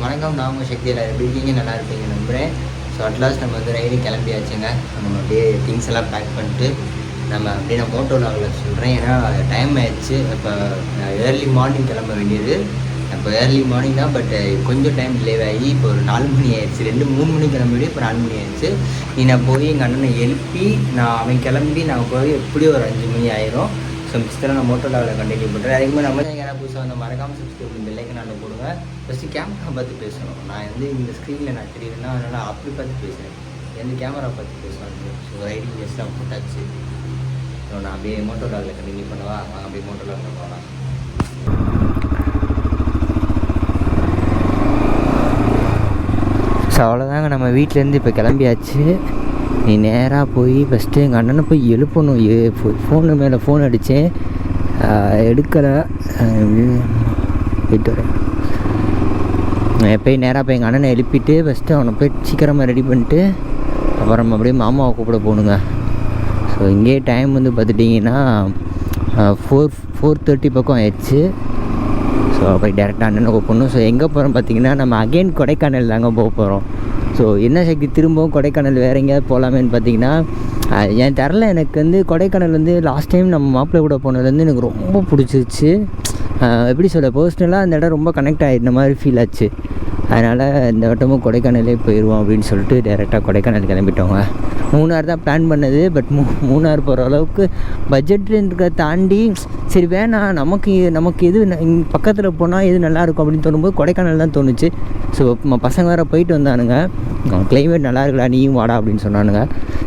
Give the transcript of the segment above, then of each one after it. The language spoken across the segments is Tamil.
வணக்கம், நான் உங்கள் சக்தியில் எப்படி இருக்கீங்க? நல்லா இருப்பீங்க நம்புகிறேன். ஸோ அட்லாஸ்ட் நம்ம வந்து ரைடு கிளம்பியாச்சுங்க. நம்ம அப்படியே திங்ஸ் எல்லாம் பேக் பண்ணிட்டு நம்ம அப்படியே நான் மோட்டோ லாகில் சொல்கிறேன். ஏன்னா டைம் ஆயிடுச்சு. இப்போ ஏர்லி மார்னிங் கிளம்ப வேண்டியது. இப்போ ஏர்லி மார்னிங் தான், பட் கொஞ்சம் டைம் டிலே ஆகி இப்போ ஒரு 4 மணி ஆயிடுச்சு. 3 மணிக்கு கிளம்ப வேண்டியது, இப்போ 4 மணி ஆயிடுச்சு. நான் போய் எங்கள் அண்ணனை எழுப்பி அவன் கிளம்பி நான் போய் எப்படியும் ஒரு 5 மணி ஆயிரும். ஸோ மிஸ்டர் நான் மோட்டோ லாகில் கண்டினியூ பண்ணுறேன். அதுக்கு நம்ம எங்கன்னா புதுசாக வந்து மறக்காமல் சப்ஸ்கிரைப் பண்ணி பெல்லைக்கு நான் போடுங்க. ஃபஸ்ட்டு கேமரா பார்த்து பேசணும். நான் வந்து இந்த ஸ்க்ரீனில் நான் தெரியுதுன்னா அதனால் அப்படி பார்த்து பேசுகிறேன். எந்த கேமரா பார்த்து பேசுவாங்க. ஸோ ரைடிங் டெஸ்ட்லாம் போட்டாச்சு. ஸோ நான் அப்படியே மோட்டோ லாகில் கண்டினியூ பண்ணவா? வாங்க அப்படியே மோட்டோ லாகில் போகலாம். ஸோ அவ்வளோதாங்க, நம்ம வீட்டிலேருந்து இப்போ கிளம்பியாச்சு. நீ நேராக போய் ஃபஸ்ட்டு எங்கள் அண்ணனை போய் எழுப்பணும். ஃபோனு மேலே ஃபோன் அடித்தேன், எடுக்கலை. போயிட்டு வரேன். போய் நேராக போய் எங்கள் அண்ணனை எழுப்பிட்டு ஃபஸ்ட்டு அவனை போய் சீக்கிரமாக ரெடி பண்ணிட்டு அப்புறம் அப்படியே மாமாவை கூப்பிட போகணுங்க. ஸோ இங்கேயே டைம் வந்து பார்த்துட்டிங்கன்னா 4:30 பக்கம் ஆயிடுச்சு. ஸோ போய் டேரெக்டாக அண்ணனை கூப்பிடணும். ஸோ எங்கே போகிறோம் பார்த்தீங்கன்னா நம்ம அகெயின் கொடைக்கானல் தாங்க போக போகிறோம். ஸோ என்ன சக்தி திரும்பவும் கொடைக்கானல் வேறு எங்கேயாவது போகலாமேன்னு பார்த்தீங்கன்னா என் தெரில. எனக்கு வந்து கொடைக்கானல் வந்து லாஸ்ட் டைம் நம்ம மாப்பிள்ளை கூட போனதுலேருந்து எனக்கு ரொம்ப பிடிச்சிருச்சு. எப்படி சொல்ல, பர்சனலாக அந்த இடம் ரொம்ப கனெக்ட் ஆகிருந்த மாதிரி ஃபீல் ஆச்சு. அதனால் இந்த வட்டமும் கொடைக்கானலே போயிடுவோம் அப்படின்னு சொல்லிட்டு டேரெக்டாக கொடைக்கானல் கிளம்பிட்டோங்க. மூணார் தான் பிளான் பண்ணது, பட் மூணார் போகிற அளவுக்கு பட்ஜெட்டுன்றதை தாண்டி சரி வேணாம், நமக்கு எது பக்கத்தில் போனால் எது நல்லாயிருக்கும் அப்படின்னு தோணும்போது கொடைக்கானல் தான் தோணுச்சு. ஸோ பசங்க வேறு போயிட்டு வந்தானுங்க, கிளைமேட் நல்லா இருக்குடா நீயும் வாடா அப்படின்னு சொன்னானுங்க.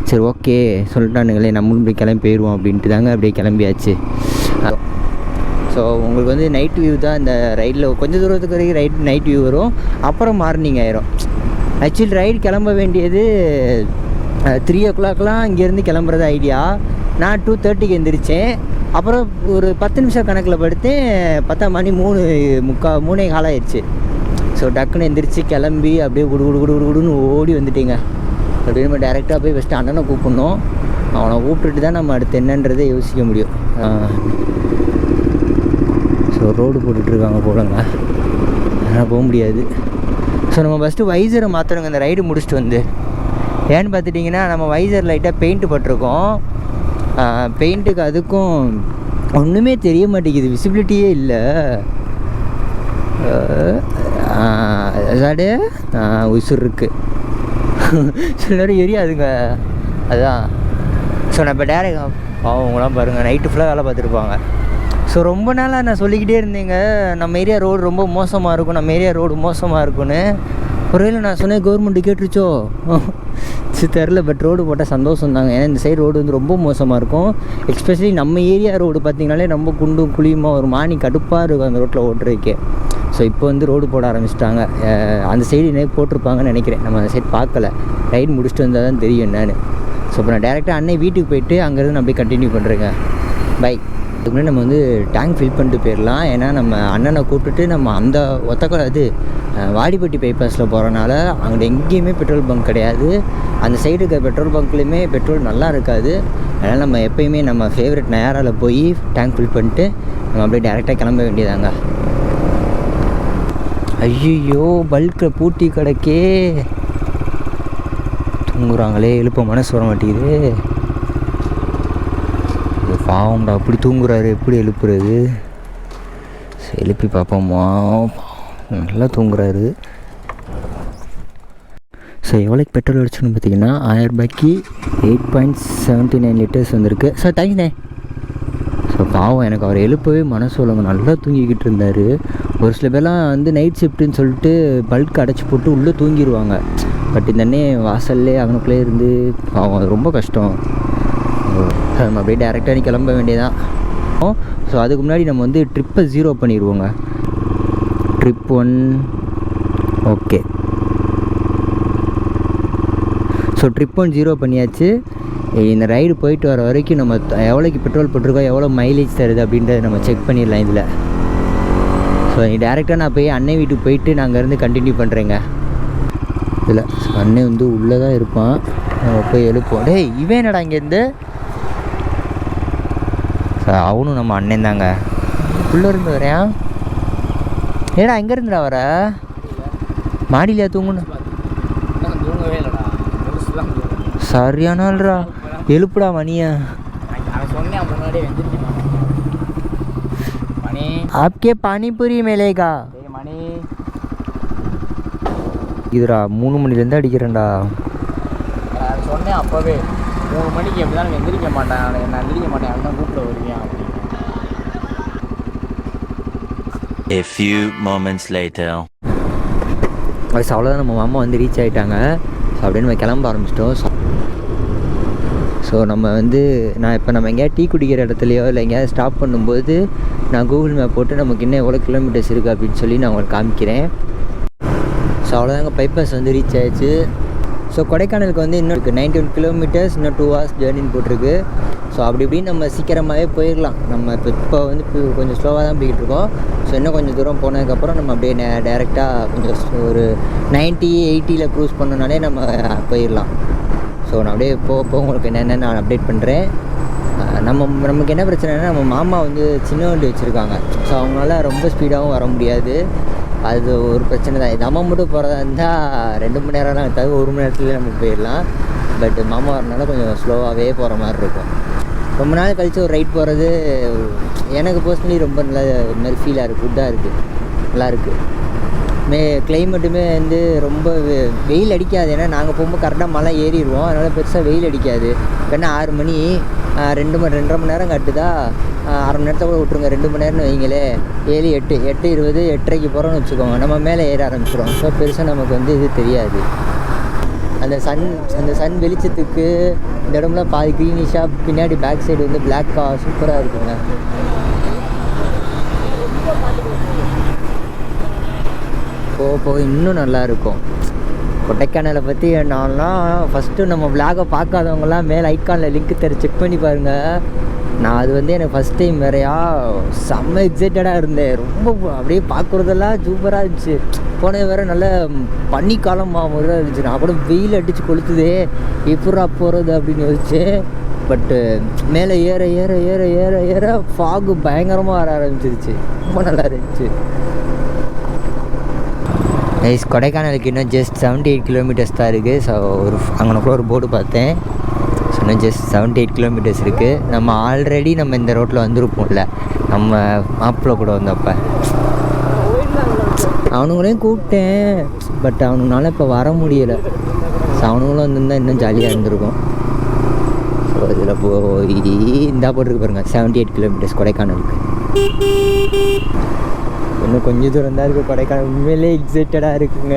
சரி ஓகே சொல்லிட்டானுங்களே, நம்மளும் இப்படி கிளம்பி போயிடுவோம் அப்படின்ட்டு தாங்க அப்படியே கிளம்பியாச்சு. ஸோ உங்களுக்கு வந்து நைட் வியூ தான் இந்த ரைடில் கொஞ்சம் தூரத்துக்கு வரைக்கும் நைட் வியூ வரும், அப்புறம் மார்னிங் ஆயிரும். ஆக்சுவலி ரைடு கிளம்ப வேண்டியது 3 o'clockலாம் இங்கேருந்து கிளம்புறது ஐடியா. நான் 2:30க்கு எழுந்திரிச்சேன். அப்புறம் ஒரு 10 நிமிஷம் கணக்கில் படுத்தேன். 10 மணி 3:45 ஆயிடுச்சு. ஸோ டக்குன்னு எந்திரிச்சு கிளம்பி அப்படியே குடுன்னு ஓடி வந்துட்டேங்க. அப்படியே நம்ம டேரெக்டாக போய் ஃபஸ்ட்டு அண்ணனை கூப்பிட்ணும். அவனை கூப்பிட்டுட்டு தான் நம்ம அடுத்து என்னன்றதை யோசிக்க முடியும். ஸோ ரோடு போட்டுட்ருக்காங்க போலங்க, அதனால் போக முடியாது. ஸோ நம்ம ஃபஸ்ட்டு வைசரை மாற்றணுங்க இந்த ரைடு முடிச்சுட்டு வந்து. ஏன்னு பார்த்துட்டிங்கன்னா நம்ம வைசர் லைட்டாக பெயிண்ட்டு பட்டிருக்கோம். பெயிண்ட்டுக்கு அதுக்கும் ஒன்றுமே தெரிய மாட்டேங்குது, விசிபிலிட்டியே இல்லை. அதாடே உசுர் இருக்குது சில நேரம் எரியாதுங்க, அதுதான். ஸோ நான் இப்போ டேரக்ட் அவங்களாம் பாருங்கள் நைட்டு ஃபுல்லாக வேலை பார்த்துருப்பாங்க. ஸோ ரொம்ப நாளாக நான் சொல்லிக்கிட்டே இருந்தேங்க நம்ம ஏரியா ரோடு ரொம்ப மோசமாக இருக்கும், நம்ம ஏரியா ரோடு மோசமாக இருக்குன்னு. ஒருவேளை நான் சொன்னேன் கவர்மெண்ட்டு கேட்டுருச்சோ சரி தெரில. பட் ரோடு போட்டால் சந்தோஷம் தாங்க. ஏன்னா இந்த சைடு ரோடு வந்து ரொம்ப மோசமாக இருக்கும். எஸ்பெஷலி நம்ம ஏரியா ரோடு பார்த்திங்கனாலே ரொம்ப குண்டும் குழியுமாக ஒரு மானி கடுப்பாக இருக்கும் அந்த ரோட்டில் ஓட்டுறதுக்கே. ஸோ இப்போ வந்து ரோடு போட ஆரம்பிச்சிட்டாங்க. அந்த சைடு என்ன போட்டிருப்பாங்கன்னு நினைக்கிறேன், நம்ம அந்த சைடு பார்க்கல. ரைடு முடிச்சுட்டு வந்தால் தான் தெரியும் என்னன்னு. ஸோ இப்போ நான் டேரெக்டாக அண்ணன் வீட்டுக்கு போயிட்டு அங்கேருந்து நான் அப்படியே கண்டினியூ பண்ணுறேங்க. பை. அதுக்கு முன்னாடி நம்ம வந்து டேங்க் ஃபில் பண்ணிட்டு போயிடலாம். ஏன்னா நம்ம அண்ணனை கூப்பிட்டுட்டு நம்ம அந்த ஒத்தக்கடை வாடிப்பட்டி பைபாஸில் போகிறனால அங்கே எங்கேயுமே பெட்ரோல் பங்க் கிடையாது. அந்த சைடு இருக்க பெட்ரோல் பங்க்லேயுமே பெட்ரோல் நல்லா இருக்காது. அதனால் நம்ம எப்போயுமே நம்ம ஃபேவரட் நயாராவில் போய் டேங்க் ஃபில் பண்ணிட்டு நம்ம அப்படியே டேரெக்டாக கிளம்ப வேண்டியதாங்க. ஐயோ பல்கில் பூட்டி கிடக்கே, தூங்குறாங்களே, எழுப்ப மனசு வர மாட்டேங்குது. பாவம்டா அப்படி தூங்குறாரு, எப்படி எழுப்புறது? எழுப்பி பார்ப்போமா? நல்லா தூங்குறாரு. ஸோ எவ்வளோக்கு பெட்ரோல் அடிச்சுன்னு பார்த்தீங்கன்னா 1000 ரூபாய்க்கு 8.79 லிட்டர்ஸ் வந்திருக்கு. சார் தேங்க்ஸ்ண்ணே. ஸோ பாவம் எனக்கு அவர் எழுப்பவே மனசு உள்ளவங்க, நல்லா தூங்கிக்கிட்டு இருந்தார். ஒரு சில பேர்லாம் வந்து நைட் ஷிஃப்ட்டுன்னு சொல்லிட்டு பல்க் அடைச்சி போட்டு உள்ளே தூங்கிடுவாங்க. பட் இந்த அண்ணே வாசல்லே அவனுக்குள்ளே இருந்து பாவம், அது ரொம்ப கஷ்டம். நம்ம அப்படியே டேரெக்டாக கிளம்ப வேண்டியதான். ஸோ அதுக்கு முன்னாடி நம்ம வந்து ட்ரிப்பை 0 பண்ணிடுவோங்க. Trip 1 okay. ஸோ ட்ரிப் 1 0 பண்ணியாச்சு. இந்த ரைடு போயிட்டு வர வரைக்கும் நம்ம எவ்வளோக்கு பெட்ரோல் போட்டிருக்கோம், எவ்வளோ மைலேஜ் தருது அப்படின்றத நம்ம செக் பண்ணிடலாம் இதில். ஸோ டேரெக்டாக நான் போய் அண்ணன் வீட்டுக்கு போயிட்டு நான் அங்கேருந்து கண்டினியூ பண்ணுறேங்க. இதில் அண்ணன் வந்து உள்ளே தான் இருப்பான், நம்ம போய் எழுப்போம். டேய் இவன் என்னடா இங்கேருந்து? அவனும் நம்ம அண்ணன் தாங்க. உள்ளே இருந்து வரையா? ஏடா எங்கேருந்துடா வர? மாடியிலையா தூங்கணும்? தூங்கவே இல்லைடா, சரியான ஆள்ரா. எழுப்புடா மணியை. சொன்னேன் முன்னாடியே வெந்துருச்சு மணி. आपके पानीपुरी मिलेगा மணி இதுடா 3 மணிலேருந்து அடிக்கிறேன்டா. சொன்னேன் அப்போவே 3 மணிக்கு எப்படி தான் எந்திரிக்க மாட்டேன், நான் எந்திரிக்க மாட்டேன், அதுதான் கூப்பிட வருவியா அப்படின்னு. A few moments later. அது அவ்வளோதான், நம்ம மாமா வந்து ரீச் ஆகிட்டாங்க. ஸோ அப்படியே நம்ம கிளம்ப ஆரம்பிச்சிட்டோம். ஸோ நம்ம வந்து நான் இப்போ நம்ம எங்கேயாவது டீ குடிக்கிற இடத்துலையோ இல்லை எங்கேயாவது ஸ்டாப் பண்ணும்போது நான் கூகுள் மேப் போட்டு நமக்கு இன்னும் எவ்வளோ கிலோமீட்டர்ஸ் இருக்குது அப்படின்னு சொல்லி நான் உங்களுக்கு காமிக்கிறேன். ஸோ அவ்வளோதாங்க, பைபாஸ் வந்து ரீச் ஆகிடுச்சு. ஸோ கொடைக்கானலுக்கு வந்து இன்னும் இருக்குது 91 கிலோமீட்டர்ஸ், இன்னும் 2 hours ஜேர்னின்னு போட்டிருக்கு. ஸோ அப்படி இப்படின்னு நம்ம சீக்கிரமாகவே போயிடலாம். நம்ம இப்போ வந்து கொஞ்சம் ஸ்லோவாக தான் போய்கிட்டு இருக்கோம். ஸோ இன்னும் கொஞ்சம் தூரம் போனதுக்கப்புறம் நம்ம அப்படியே டேரெக்டாக கொஞ்சம் ஒரு 90-80 க்ரூஸ் பண்ணோன்னாலே நம்ம போயிடலாம். ஸோ நான் அப்படியே போக உங்களுக்கு என்னென்ன நான் அப்டேட் பண்ணுறேன். நமக்கு என்ன பிரச்சனைனா, நம்ம மாமா வந்து சின்ன வண்டி வச்சுருக்காங்க. ஸோ அவங்களால ரொம்ப ஸ்பீடாகவும் வர முடியாது. அது ஒரு பிரச்சனை தான். நம்ம மட்டும் போகிறதா இருந்தால் 2 மணி நேரம்லாம் தவிர 1 மணி நேரத்துலேயே நம்ம போயிடலாம். பட் மாமா வரனால கொஞ்சம் ஸ்லோவாகவே போகிற மாதிரி இருக்கும். ரொம்ப நாள் கழித்து ஒரு ரைட் போகிறது எனக்கு பர்சனலி ரொம்ப நல்லா மாதிரி ஃபீலாக இருக்குது, குட்டாக இருக்குது, நல்லாயிருக்கு. கிளைமேட்டுமே வந்து ரொம்ப வெயில் அடிக்காது. ஏன்னா நாங்கள் போகும்போது கரெக்டாக மழை ஏறிடுவோம், அதனால் பெருசாக வெயில் அடிக்காது. ஏன்னா 6 மணி 2.5 மணி நேரம் கட்டுதா, 1/2 மணி நேரத்தை கூட விட்ருங்க, 2 மணி நேரம்னு வைங்களே. 7, 8, 8:20, 8:30 போகிறோன்னு வச்சுக்கோங்க, நம்ம மேலே ஏற ஆரம்பிச்சிடும். ஸோ பெருசாக நமக்கு வந்து இது தெரியாது. அந்த சன் வெளிச்சத்துக்கு இந்த இடம்லாம் பாதி க்ரீனிஷாக, பின்னாடி பேக் சைடு வந்து பிளாக்காக சூப்பராக இருக்குங்க. போக இன்னும் நல்லாயிருக்கும். கொடைக்கானலை பற்றி நான்லாம் ஃபஸ்ட்டு நம்ம விளாகை பார்க்காதவங்கலாம் மேலே ஐக்கானில் லிங்க் செக் பண்ணி பாருங்கள். நான் அது வந்து எனக்கு ஃபஸ்ட் டைம் வேறையா செம்ம எக்ஸைட்டடாக இருந்தேன். ரொம்ப அப்படியே பார்க்குறதெல்லாம் சூப்பராக இருந்துச்சு. போனது வேறு நல்ல பனிக்காலம் மாதிரி இருந்துச்சு. நான் கூட வெயில் அடித்து கொளுத்துதே, எப்படா போகிறது அப்படின்னு யோசிச்சேன். பட்டு மேலே ஏற ஏற ஏற ஏற ஏற ஃபாகு பயங்கரமாக வர ஆரம்பிச்சிருச்சு. ரொம்ப நல்லா இருந்துச்சு. கொடைக்கானலுக்கு இன்னும் ஜஸ்ட் 78 கிலோமீட்டர்ஸ் தான் இருக்குது. ஸோ அங்கே ஒரு போர்டு பார்த்தேன். ஸோ இன்னும் ஜஸ்ட் 78 கிலோமீட்டர்ஸ் இருக்குது. நம்ம ஆல்ரெடி இந்த ரோட்டில் வந்திருப்போம்ல, நம்ம மாப்பிள்ளை கூட வந்தப்போ. அவனுங்களையும் கூப்பிட்டேன், பட் அவனுங்களால இப்போ வர முடியலை. ஸோ அவனுங்களும் வந்திருந்தால் இன்னும் ஜாலியாக இருந்திருக்கும். ஸோ இதில் போய் இந்தா போட்டிருக்கு பாருங்கள், 78 கிலோமீட்டர்ஸ் கொடைக்கானலுக்கு. இன்னும் கொஞ்சம் தூரம் தான் இருக்குது கொடைக்கானல். உண்மையிலே எக்ஸைட்டடாக இருக்குங்க.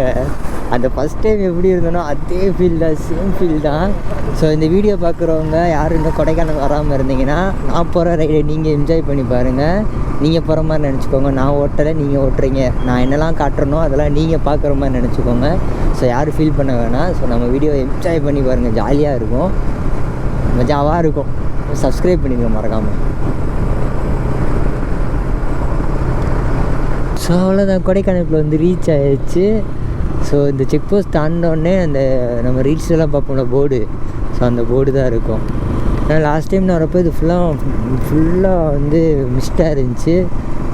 அந்த ஃபஸ்ட் டைம் எப்படி இருந்தனோ அதே ஃபீல் தான், சேம் ஃபீல் தான். ஸோ இந்த வீடியோ பார்க்குறவங்க யாரும் இன்னும் கொடைக்கானல் வராமல் இருந்தீங்கன்னா, நான் போகிற ரைடை நீங்கள் என்ஜாய் பண்ணி பாருங்கள். நீங்கள் போகிற மாதிரி நினச்சிக்கோங்க. நான் ஓட்டலை, நீங்கள் ஓட்டுறீங்க. நான் என்னெல்லாம் காட்டுறனோ அதெல்லாம் நீங்கள் பார்க்குற மாதிரி நினச்சிக்கோங்க. ஸோ யாரும் ஃபீல் பண்ண வேணாம். ஸோ நம்ம வீடியோ என்ஜாய் பண்ணி பாருங்கள், ஜாலியாக இருக்கும், மஜாவாக இருக்கும். சப்ஸ்கிரைப் பண்ணிடுங்க மறக்காமல். ஸோ அவ்வளோதான், கொடைக்கானலுக்குள்ள வந்து ரீச் ஆகிடுச்சு. ஸோ இந்த செக் போஸ்ட் தாண்டினோடனே அந்த நம்ம ரீல்ஸ்லாம் பார்ப்போம்ல போர்டு, ஸோ அந்த போர்டு தான் இருக்கும். நான் லாஸ்ட் டைம் நான் வரப்போ இது ஃபுல்லாக வந்து மிஸ்டாக இருந்துச்சு.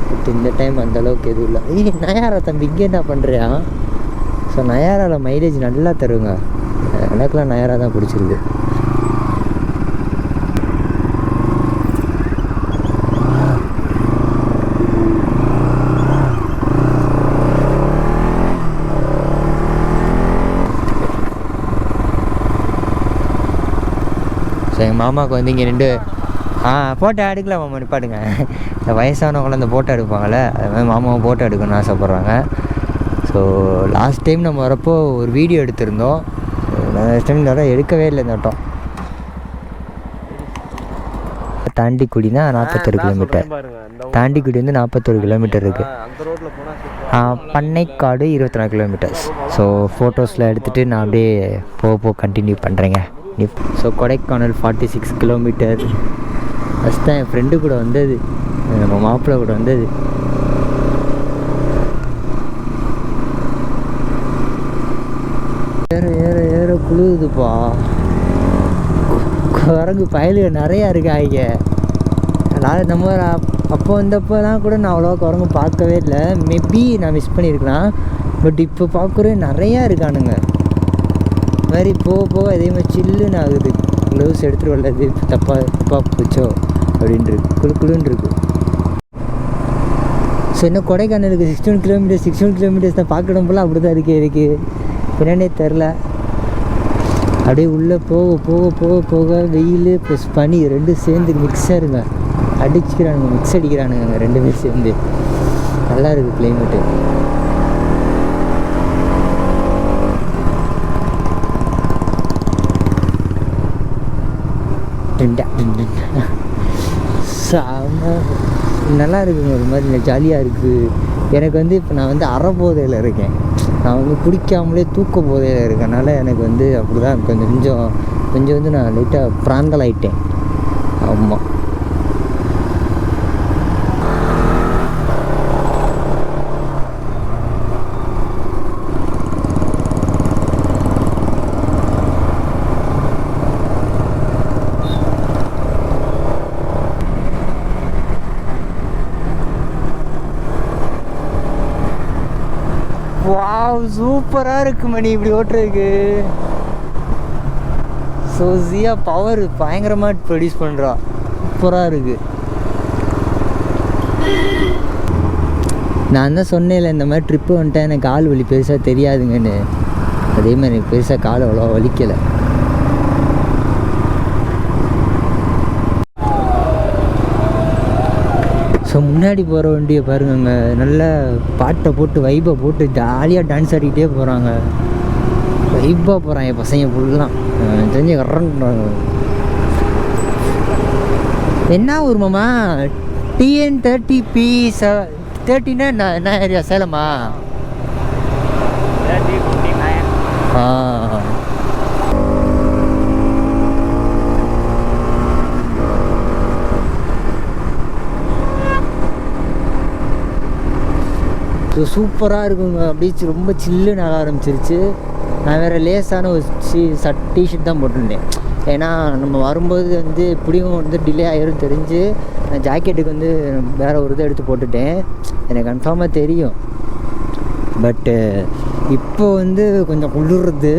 பட் இந்த டைம் அந்தளவுக்கு எதுவும் இல்லை. நயாரா தம்பி இங்கே என்ன பண்ணுறியா? ஸோ நயாராவில் மைலேஜ் நல்லா தருங்க. எனக்குலாம் நயாரா தான் பிடிச்சிருக்கு. எங்கள் மாமாவுக்கு வந்து இங்கே 2 ஃபோட்டோ எடுக்கலாம் மாமா, நிப்பாடுங்க. இந்த வயசானவங்களும் அந்த ஃபோட்டோ எடுப்பாங்கள்ல, அது மாதிரி மாமாவை ஃபோட்டோ எடுக்கணும்னு ஆசைப்பட்றாங்க. ஸோ லாஸ்ட் டைம் நம்ம வரப்போ ஒரு வீடியோ எடுத்திருந்தோம். லாஸ்ட் டைம் இந்த எடுக்கவே இல்லை. இந்த வட்டம் தாண்டிக்குடினா 41 கிலோமீட்டர், தாண்டிக்குடி வந்து 41 கிலோமீட்டர் இருக்குது. பண்ணைக்காடு 24 கிலோமீட்டர்ஸ். ஸோ ஃபோட்டோஸ்லாம் எடுத்துகிட்டு நான் அப்படியே போக கண்டினியூ பண்ணுறேங்க. So Kodaikanal 46 kilometre. ஃபஸ்ட் தான் என் ஃப்ரெண்டு கூட வந்தது, நம்ம மாப்பிள்ளை கூட வந்தது. ஏற ஏற ஏற குளிருதுப்பா. குரங்கு பயலுக நிறையா இருக்காங்க. அதாவது நம்ம அப்போ வந்தப்போலாம் கூட நான் அவ்வளோவா குரங்கு பார்க்கவே இல்லை. மேபி நான் மிஸ் பண்ணியிருக்கலாம். பட் இப்போ பார்க்குறேன் நிறையா இருக்கானுங்க. மாதிரி போக போக அதே மாதிரி சில்லுன்னு ஆகுது. க்ளவுஸ் எடுத்துகிட்டு வரலது தப்பாக போச்சோ அப்படின்ட்டு குழுன்னு இருக்கு. ஸோ இன்னும் கொடைக்கானலுக்கு 61 கிலோமீட்டர்ஸ் தான் பார்க்கணும் போல் அப்படி தான் இருக்குது. எனக்கு என்னன்னே தெரில. அப்படியே உள்ளே போக போக போக போக வெயில் ப்ளஸ் பனி ரெண்டும் சேர்ந்து மிக்ஸாக இருங்க, மிக்ஸ் அடிக்கிறானுங்க அங்கே ரெண்டுமே சேர்ந்து. நல்லா இருக்குது கிளைமேட்டு. நல்லா இருக்குங்க, ஒரு மாதிரி ஜாலியாக இருக்குது. எனக்கு வந்து இப்போ நான் வந்து அரை போதையில் இருக்கேன். நான் வந்து குடிக்காமலே தூக்க போதையில் இருக்கனால எனக்கு வந்து அப்படி தான் கொஞ்சம் வந்து நான் லைட்டாக பிராங்கல் ஆகிட்டேன். ஆமாம். வாவ், சூப்பராக இருக்கு மணி இப்படி ஓட்டுறதுக்கு. ஸோ ஜியா பவர் பயங்கரமாக ப்ரொடியூஸ் பண்ணுறா, சூப்பராக இருக்குது. நான் தான் சொன்னேன்ல இந்த மாதிரி ட்ரிப்பு வந்துட்டேன் எனக்கு கால் வலி பெருசாக தெரியாதுங்கன்னு. அதே மாதிரி எனக்கு பெருசாக கால் அவ்வளோ வலிக்கலை. ஸோ முன்னாடி போகிற வண்டியை பாருங்கங்க, நல்லா பாட்டை போட்டு வைப்பை போட்டு ஜாலியாக டான்ஸ் ஆடிக்கிட்டே போகிறாங்க. வைப்பாக போகிறாங்க என் பசங்க ஃபுல்லாம் தெரிஞ்சு கறங்குறாங்க. என்ன ஊர் மாமா? TN 30P 30னா என்ன ஏரியா? சேலமா? ஸோ சூப்பராக இருக்குங்க. அப்படியே ரொம்ப சில்லுன்னு ஆக ஆரம்பிச்சிருச்சு. நான் வேறு லேஸான ஒரு டிஷர்ட் தான் போட்டிருந்தேன். ஏன்னா நம்ம வரும்போது வந்து எப்படியும் வந்து டிலே ஆகிரும் தெரிஞ்சு நான் ஜாக்கெட்டுக்கு வந்து வேறு ஒரு இதை எடுத்து போட்டுட்டேன். எனக்கு கன்ஃபார்மாக தெரியும். பட்டு இப்போ வந்து கொஞ்சம் குளிர்றது.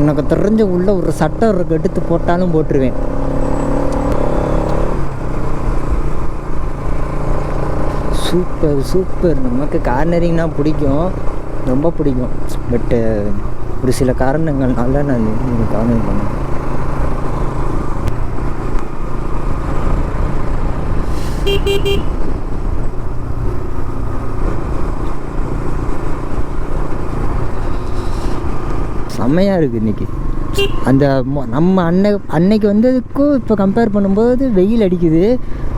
எனக்கு தெரிஞ்ச உள்ள ஒரு சட்டை எடுத்து போட்டாலும் போட்டுருவேன். சூப்பர். நமக்கு கார்னரிங்னா பிடிக்கும், ரொம்ப பிடிக்கும். பட்டு ஒரு சில காரணங்கள்னால நான் கார்னரிங் பண்ணேன். செம்மையாக இருக்குது இன்றைக்கி. அந்த நம்ம அன்னைக்கு வந்ததுக்கும் இப்போ கம்பேர் பண்ணும்போது வெயில் அடிக்குது.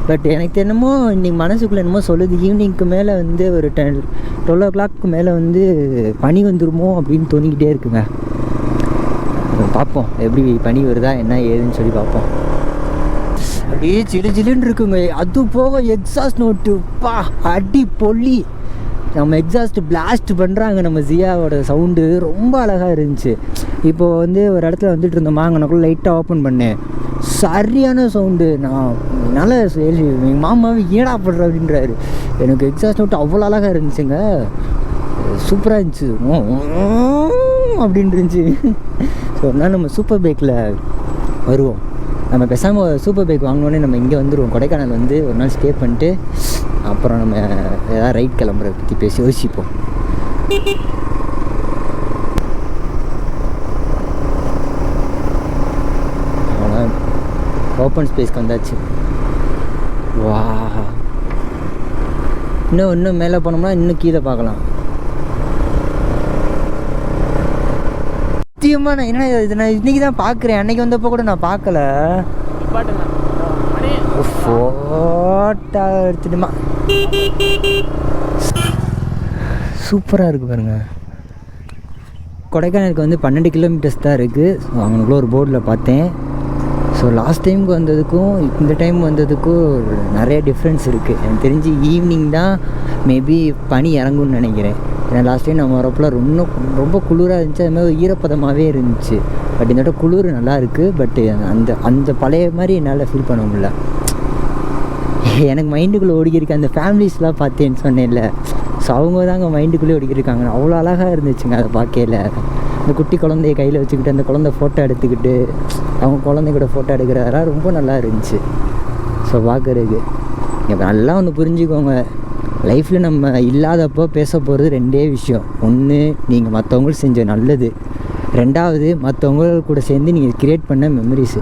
பட் எனக்கு என்னமோ இன்றைக்கி மனசுக்குள்ளே என்னமோ சொல்லுது, ஈவினிங்க்கு மேலே வந்து ஒரு 12 o'clock மேலே வந்து பனி வந்துடுமோ அப்படின்னு தோணிக்கிட்டே இருக்குங்க. பார்ப்போம் எப்படி பனி வருதா என்ன ஏதுன்னு சொல்லி பார்ப்போம். அப்படியே சிலுன்னு இருக்குங்க. அது போக எக்ஸாஸ்ட் நோட்டுப்பா அடி பொல்லி. நம்ம எக்ஸாஸ்ட் பிளாஸ்ட் பண்ணுறாங்க நம்ம ஜியாவோட சவுண்டு ரொம்ப அழகாக இருந்துச்சு. இப்போது வந்து ஒரு இடத்துல வந்துட்டு இருந்தோமா, அங்கனக்குள்ளே லைட்டாக ஓப்பன் பண்ணேன், சரியான சவுண்டு. என்னால் எங்கள் மாமாவை ஏடா படுற அப்படின்றாரு. எனக்கு எக்ஸாஸ்ட் நோட்டு அவ்வளோ அழகாக இருந்துச்சுங்க, சூப்பராக இருந்துச்சு அப்படின்னு இருந்துச்சு. ஸோ அதனால் நம்ம சூப்பர் பைக்கில் வருவோம். நம்ம பேசாமல் சூப்பர் பைக் வாங்கினோடனே நம்ம இங்கே வந்துடுவோம். கொடைக்கானல் வந்து ஒரு நாள் ஸ்டே பண்ணிட்டு அப்புறம் நம்ம ஏதாவது ரைட் கிளம்புறத பற்றி பேசி யோசிப்போம். ஓப்பன் ஸ்பேஸ்க்கு வந்தாச்சு. வா, இன்னும் மேலே போனோம்னா இன்னும் கீழே பார்க்கலாம். சத்தியமாக நான் என்ன இது நான் இன்றைக்கி தான் பார்க்குறேன். அன்றைக்கி வந்தப்போ கூட நான் பார்க்கல. ஃபோட்டோ எடுத்துட்டுமா சூப்பராக இருக்குது பாருங்கள். கொடைக்கானலுக்கு வந்து 12 கிலோமீட்டர்ஸ் தான் இருக்குது. ஸோ அவங்களுக்குள்ள ஒரு போர்டில் பார்த்தேன். ஸோ லாஸ்ட் டைமுக்கு வந்ததுக்கும் இந்த டைம் வந்ததுக்கும் நிறைய டிஃப்ரென்ஸ் இருக்குது. எனக்கு தெரிஞ்சு ஈவினிங் தான் மேபி பனி இறங்கும்னு நினைக்கிறேன். ஏன்னா லாஸ்ட் டைம் நம்ம வரப்போல ரொம்ப குளிராக இருந்துச்சு, அது மாதிரி ஈரப்பதமாகவே இருந்துச்சு. பட் இந்த விட குளிர் நல்லா இருக்குது. பட் அந்த பழைய மாதிரி என்னால் ஃபீல் பண்ண முடியல. எனக்கு மைண்டுக்குள்ளே ஓடிக்கிருக்கு அந்த ஃபேமிலிஸ்லாம் பார்த்தேன்னு சொன்னேன்ல. ஸோ அவங்க தாங்க மைண்டுக்குள்ளே ஒடிக்கிருக்காங்க. அவ்வளோ அழகாக இருந்துச்சுங்க அதை பார்க்கையில். இந்த குட்டி குழந்தைய கையில் வச்சுக்கிட்டு அந்த குழந்தை ஃபோட்டோ எடுத்துக்கிட்டு அவங்க குழந்தை கூட ஃபோட்டோ எடுக்கிறதெல்லாம் ரொம்ப நல்லா இருந்துச்சு. ஸோ பார்க்குறதுக்கு இப்போ நல்லா ஒன்று புரிஞ்சுக்கோங்க, லைஃப்பில் நம்ம இல்லாதப்போ பேச போகிறது 2 விஷயம். ஒன்று, நீங்கள் மற்றவங்களுக்கு செஞ்ச நல்லது. 2வது, மற்றவங்க கூட சேர்ந்து நீங்கள் க்ரியேட் பண்ண மெமரிஸு.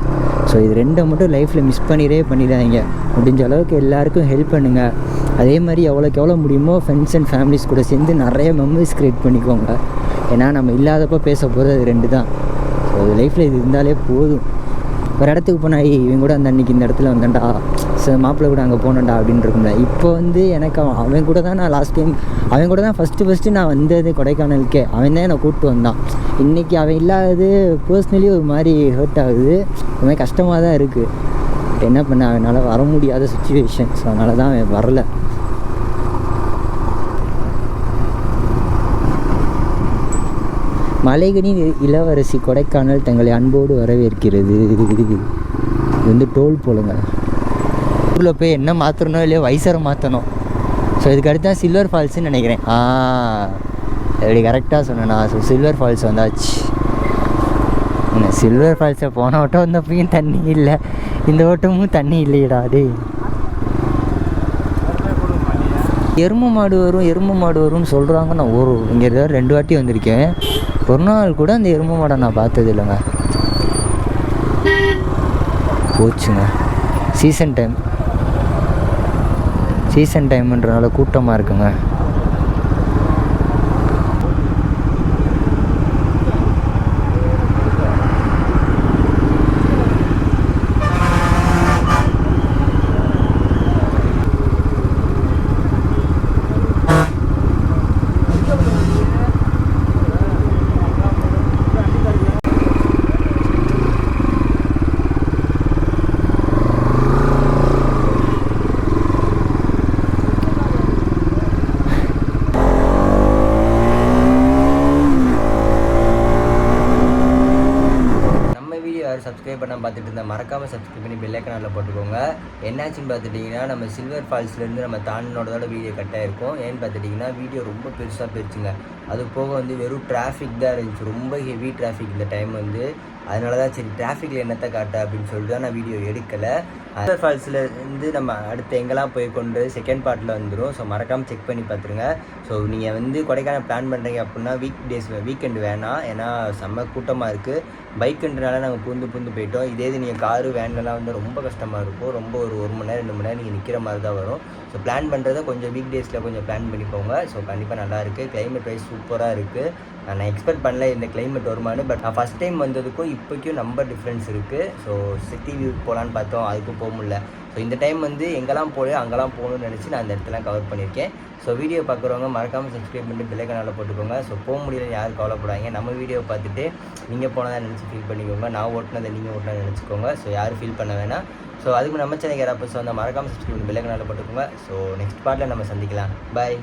ஸோ இது 2 மட்டும் லைஃப்பில் மிஸ் பண்ணிடாதீங்க. முடிஞ்ச அளவுக்கு எல்லாேருக்கும் ஹெல்ப் பண்ணுங்கள். அதே மாதிரி எவ்வளோக்கு எவ்வளோ முடியுமோ ஃப்ரெண்ட்ஸ் அண்ட் ஃபேமிலிஸ் கூட சேர்ந்து நிறைய மெமரிஸ் க்ரியேட் பண்ணிக்கோங்க. ஏன்னா நம்ம இல்லாதப்போ பேச போகிறது அது 2 தான். ஸோ லைஃப்பில் இது இருந்தாலே போதும். ஒரு இடத்துக்கு போனால் இவங்க கூட அந்த அன்றைக்கி இந்த இடத்துல வந்தேன்டா, மாப்பிள்ளை கூட அங்கே போனேன்டா அப்படின்னு இருக்கும்ல. இப்போ எனக்கு அவன் கூட தான் நான் லாஸ்ட் டைம் அவன் கூட தான் ஃபஸ்ட்டு நான் வந்தது கொடைக்கானலுக்கே. அவன் தான் என்னை கூப்பிட்டு வந்தான். இன்றைக்கி அவன் இல்லாதது பர்ஸ்னலி ஒரு மாதிரி ஹர்ட் ஆகுது, ஒரு மாதிரி கஷ்டமாக தான் இருக்குது. பட் என்ன பண்ண, அவனால் வர முடியாத சுச்சுவேஷன். ஸோ அதனால தான் அவன் வரல. மலைகனி இளவரசி கொடைக்கானல் தங்களை அன்போடு வரவேற்கிறது. இது வந்து டோல் போலுங்க. ஊரில் போய் என்ன மாற்றணும் இல்லையோ வைசரை மாற்றணும். ஸோ இதுக்கு அடுத்து தான் சில்வர் ஃபால்ஸ்ன்னு நினைக்கிறேன். எப்படி கரெக்டாக சொன்னேண்ணா. ஸோ சில்வர் ஃபால்ஸ் வந்தாச்சு. சில்வர் ஃபால்ஸை போன ஓட்டம் வந்தப்பையும் தண்ணி இல்லை, இந்த ஓட்டமும் தண்ணி இல்லையடா. டே எருமை மாடு வரும்னு சொல்கிறாங்க. நான் இங்கே 2 வாட்டி வந்திருக்கேன். ஒரு நாள் கூட அந்த எருமை மாடை நான் பார்த்தது இல்லைங்க. போச்சுங்க. சீசன் டைம்ன்றனால கூட்டமாக இருக்குங்க. சப்ஸ்கிரைப் பண்ண பார்த்துட்டு இருந்தால் மறக்காமல் சப்ஸ்கிரைப் பண்ணி பெல் ஐக்கானில் போட்டுக்கோங்க. என்னாச்சுன்னு பார்த்துட்டிங்கன்னா, நம்ம சில்வர் ஃபால்ஸ்லேருந்து நம்ம தாண்டினோட வீடியோ கட்டாக இருக்கும். ஏன்னு பார்த்துட்டிங்கன்னா வீடியோ ரொம்ப பெருசாக போயிடுச்சுங்க. அது போக வெறும் டிராஃபிக் தான் இருந்துச்சு, ரொம்ப ஹெவி டிராஃபிக் இந்த டைம் அதனால தான் சரி டிராஃபிக்கில் என்னத்தை காட்ட அப்படின்னு சொல்லிட்டு தான் நான் வீடியோ எடுக்கலை. சில்வர் ஃபால்ஸ்லேருந்து நம்ம அடுத்து எங்கெல்லாம் போய் கொண்டு செகண்ட் பார்ட்டில் வந்துடும். ஸோ மறக்காமல் செக் பண்ணி பார்த்துருங்க. ஸோ நீங்கள் கொடைக்கானல் பிளான் பண்ணுறீங்க அப்படின்னா வீக்கெண்டு வேணாம். ஏன்னா செம்ம கூட்டமாக இருக்குது. பைக்குன்றனால நாங்கள் பூந்து போயிட்டோம். இதே இது நீங்கள் காரு வேன்லாம் ரொம்ப கஷ்டமாக இருக்கும். ரொம்ப ஒரு 1 மணி நேரம் 2 மணி நேரம் நீங்கள் நிற்கிற மாதிரி தான் வரும். ஸோ பிளான் பண்ணுறதை கொஞ்சம் வீக் டேஸில் கொஞ்சம் பிளான் பண்ணிக்கோங்க. ஸோ கண்டிப்பாக நல்லாயிருக்கு. கிளைமேட் வைஸ் சூப்பராக இருக்குது. நான் எக்ஸ்பெக்ட் பண்ணல இந்த கிளைமேட் வருமானு. பட் நான் ஃபஸ்ட் டைம் வந்ததுக்கும் இப்போக்கும் நம்பர் டிஃப்ரென்ஸ் இருக்குது. ஸோ சிட்டி வியூ போகலான்னு பார்த்தோம், அதுக்கும் போக முடியல. ஸோ இந்த டைம் எங்கெல்லாம் போலையோ அங்கெல்லாம் போகணும்னு நினச்சி நான் அந்த இடத்துலாம் கவர் பண்ணியிருக்கேன். ஸோ வீடியோ பார்க்குறவங்க மறக்காமல் சப்ஸ்கிரைப் பண்ணிட்டு பெல் ஐக்கானில் போட்டுக்கோங்க. ஸோ போக முடியலன்னு யாரும் கவலைப்படாங்க. நம்ம வீடியோவை பார்த்துட்டு நீங்கள் போனதை நினச்சி ஃபீல் பண்ணிக்கோங்க. நான் ஓட்டினதை நீங்கள் ஓட்டினதை நினச்சிக்கோங்க. ஸோ யாரும் ஃபீல் பண்ண வேணாம். ஸோ அதுக்கு நம்ம சேனல் யாராவது வந்தால் மறக்காமல் சப்ஸ்கிரைப் பண்ணி பெல் ஐக்கானில் போட்டுக்கோங்க. ஸோ நெக்ஸ்ட் பார்ட்டில் நம்ம சந்திக்கலாம். பாய்.